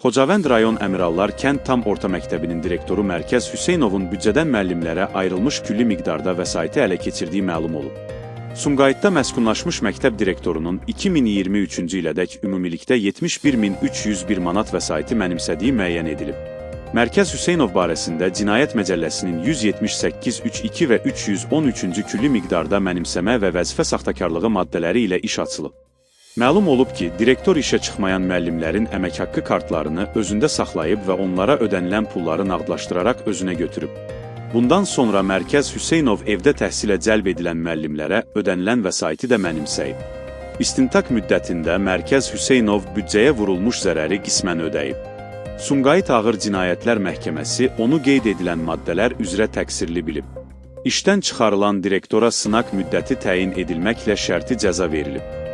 Xocavənd rayon Əmirallar Kənd Tam Orta Məktəbinin direktoru Mərkəz Hüseynovun büdcədən müəllimlərə ayrılmış külli miqdarda vəsaiti ələ keçirdiyi məlum olub. Sumqayıtda məskunlaşmış məktəb direktorunun 2023-cü ilədək ümumilikdə 71.301 manat vəsaiti mənimsədiyi müəyyən edilib. Mərkəz Hüseynov barəsində Cinayət Məcəlləsinin 178.3.2 və 313-cü külli miqdarda mənimsəmə və vəzifə saxtakarlığı maddələri ilə iş açılıb. Məlum olub ki, direktor işə çıxmayan müəllimlərin əmək haqqı kartlarını özündə saxlayıb və onlara ödənilən pulları nağdlaşdıraraq özünə götürüb. Bundan sonra Mərkəz Hüseynov evdə təhsilə cəlb edilən müəllimlərə ödənilən vəsaiti də mənimsəyib. İstintaq müddətində Mərkəz Hüseynov büdcəyə vurulmuş zərəri qismən ödəyib. Sumqayıt Ağır Cinayətlər Məhkəməsi onu qeyd edilən maddələr üzrə təqsirli bilib. İşdən çıxarılan direktora sınaq müddəti təyin edilməklə şərti cəza verilib.